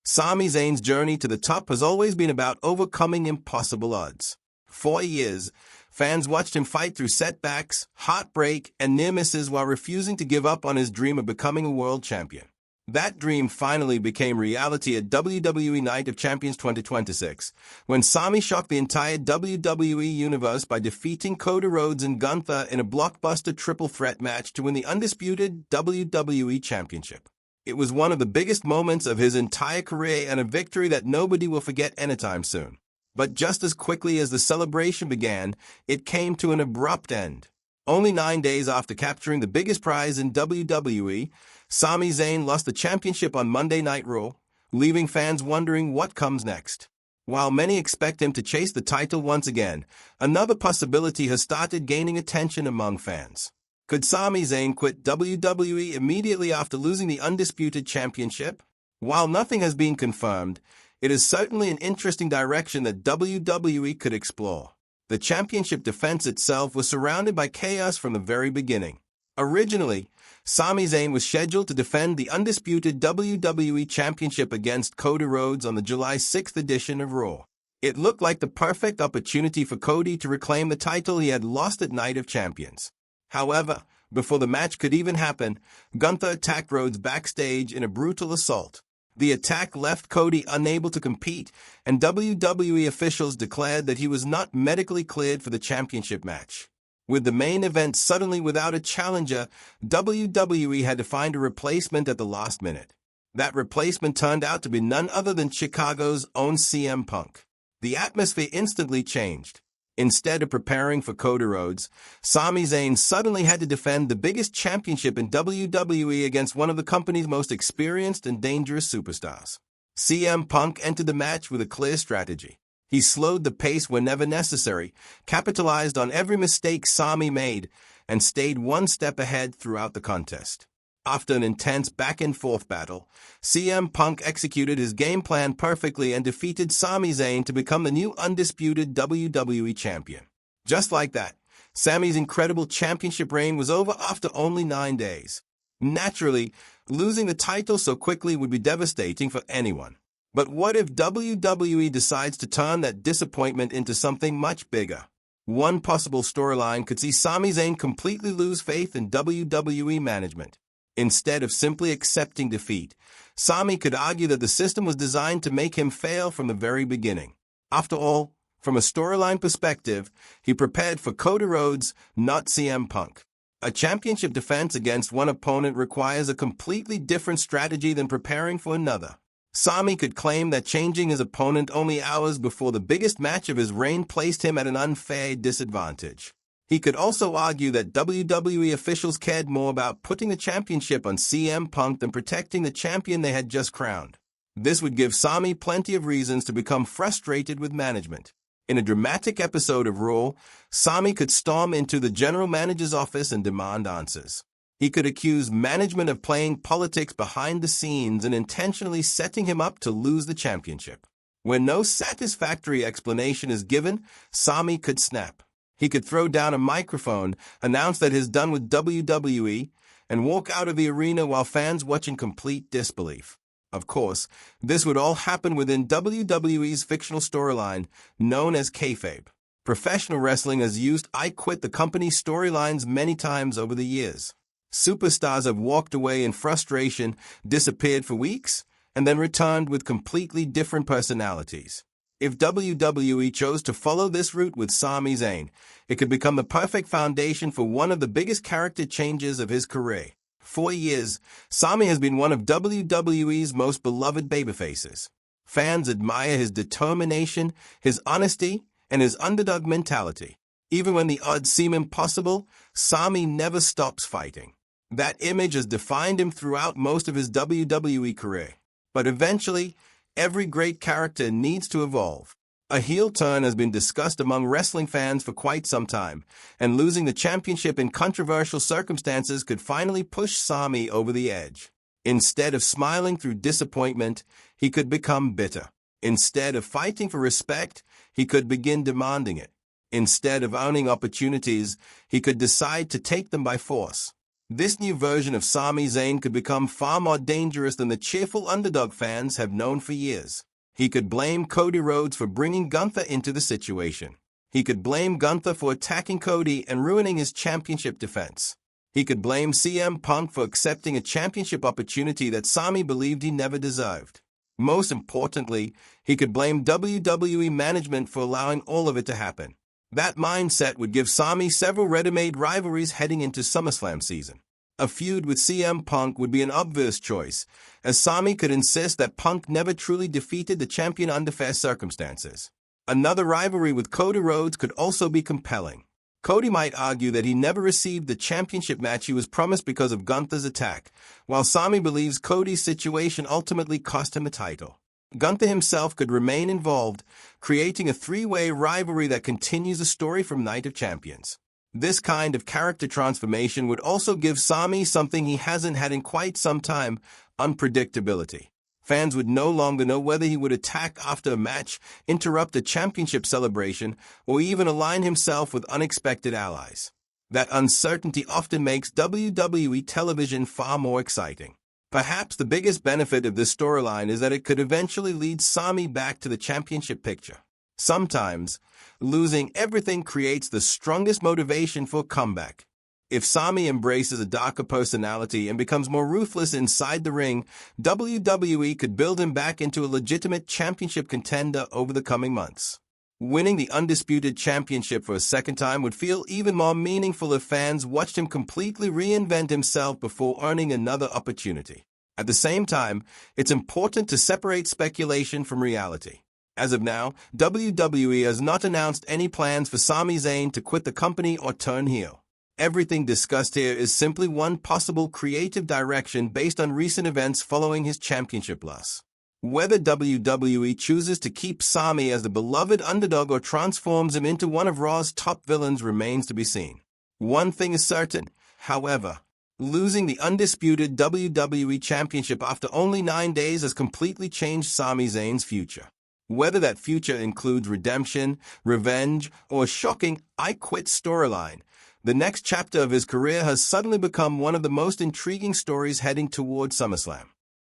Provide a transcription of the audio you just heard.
Sami Zayn's journey to the top has always been about overcoming impossible odds. For years, fans watched him fight through setbacks, heartbreak, and near misses while refusing to give up on his dream of becoming a world champion. That dream finally became reality at WWE Night of Champions 2026, when Sami shocked the entire WWE Universe by defeating Cody Rhodes and Gunther in a blockbuster triple threat match to win the Undisputed WWE Championship. It was one of the biggest moments of his entire career and a victory that nobody will forget anytime soon. But just as quickly as the celebration began, it came to an abrupt end. Only 9 days after capturing the biggest prize in WWE, Sami Zayn lost the championship on Monday Night Raw, leaving fans wondering what comes next. While many expect him to chase the title once again, another possibility has started gaining attention among fans. Could Sami Zayn quit WWE immediately after losing the Undisputed Championship? While nothing has been confirmed, it is certainly an interesting direction that WWE could explore. The championship defense itself was surrounded by chaos from the very beginning. Originally, Sami Zayn was scheduled to defend the Undisputed WWE Championship against Cody Rhodes on the July 6th edition of Raw. It looked like the perfect opportunity for Cody to reclaim the title he had lost at Night of Champions. However, before the match could even happen, Gunther attacked Rhodes backstage in a brutal assault. The attack left Cody unable to compete, and WWE officials declared that he was not medically cleared for the championship match. With the main event suddenly without a challenger, WWE had to find a replacement at the last minute. That replacement turned out to be none other than Chicago's own CM Punk. The atmosphere instantly changed. Instead of preparing for Cody Rhodes, Sami Zayn suddenly had to defend the biggest championship in WWE against one of the company's most experienced and dangerous superstars. CM Punk entered the match with a clear strategy. He slowed the pace whenever necessary, capitalized on every mistake Sami made, and stayed one step ahead throughout the contest. After an intense back-and-forth battle, CM Punk executed his game plan perfectly and defeated Sami Zayn to become the new Undisputed WWE Champion. Just like that, Sami's incredible championship reign was over after only 9 days. Naturally, losing the title so quickly would be devastating for anyone. But what if WWE decides to turn that disappointment into something much bigger? One possible storyline could see Sami Zayn completely lose faith in WWE management. Instead of simply accepting defeat, Sami could argue that the system was designed to make him fail from the very beginning. After all, from a storyline perspective, he prepared for Cody Rhodes, not CM Punk. A championship defense against one opponent requires a completely different strategy than preparing for another. Sami could claim that changing his opponent only hours before the biggest match of his reign placed him at an unfair disadvantage. He could also argue that WWE officials cared more about putting the championship on CM Punk than protecting the champion they had just crowned. This would give Sami plenty of reasons to become frustrated with management. In a dramatic episode of Raw, Sami could storm into the general manager's office and demand answers. He could accuse management of playing politics behind the scenes and intentionally setting him up to lose the championship. When no satisfactory explanation is given, Sami could snap. He could throw down a microphone, announce that he's done with WWE, and walk out of the arena while fans watch in complete disbelief. Of course, this would all happen within WWE's fictional storyline, known as kayfabe. Professional wrestling has used "I Quit" the company's storylines many times over the years. Superstars have walked away in frustration, disappeared for weeks, and then returned with completely different personalities. If WWE chose to follow this route with Sami Zayn, it could become the perfect foundation for one of the biggest character changes of his career. For years, Sami has been one of WWE's most beloved babyfaces. Fans admire his determination, his honesty, and his underdog mentality. Even when the odds seem impossible, Sami never stops fighting. That image has defined him throughout most of his WWE career. But eventually, every great character needs to evolve. A heel turn has been discussed among wrestling fans for quite some time, and losing the championship in controversial circumstances could finally push Sami over the edge. Instead of smiling through disappointment, he could become bitter. Instead of fighting for respect, he could begin demanding it. Instead of owning opportunities, he could decide to take them by force. This new version of Sami Zayn could become far more dangerous than the cheerful underdog fans have known for years. He could blame Cody Rhodes for bringing Gunther into the situation. He could blame Gunther for attacking Cody and ruining his championship defense. He could blame CM Punk for accepting a championship opportunity that Sami believed he never deserved. Most importantly, he could blame WWE management for allowing all of it to happen. That mindset would give Sami several ready-made rivalries heading into SummerSlam season. A feud with CM Punk would be an obvious choice, as Sami could insist that Punk never truly defeated the champion under fair circumstances. Another rivalry with Cody Rhodes could also be compelling. Cody might argue that he never received the championship match he was promised because of Gunther's attack, while Sami believes Cody's situation ultimately cost him the title. Gunther himself could remain involved, creating a three-way rivalry that continues the story from Night of Champions. This kind of character transformation would also give Sami something he hasn't had in quite some time: unpredictability. Fans would no longer know whether he would attack after a match, interrupt a championship celebration, or even align himself with unexpected allies. That uncertainty often makes WWE television far more exciting. Perhaps the biggest benefit of this storyline is that it could eventually lead Sami back to the championship picture. Sometimes, losing everything creates the strongest motivation for a comeback. If Sami embraces a darker personality and becomes more ruthless inside the ring, WWE could build him back into a legitimate championship contender over the coming months. Winning the Undisputed Championship for a second time would feel even more meaningful if fans watched him completely reinvent himself before earning another opportunity. At the same time, it's important to separate speculation from reality. As of now, WWE has not announced any plans for Sami Zayn to quit the company or turn heel. Everything discussed here is simply one possible creative direction based on recent events following his championship loss. Whether WWE chooses to keep Sami as the beloved underdog or transforms him into one of Raw's top villains remains to be seen. One thing is certain, however: losing the undisputed WWE Championship after only 9 days has completely changed Sami Zayn's future. Whether that future includes redemption, revenge, or a shocking "I Quit" storyline, the next chapter of his career has suddenly become one of the most intriguing stories heading toward SummerSlam.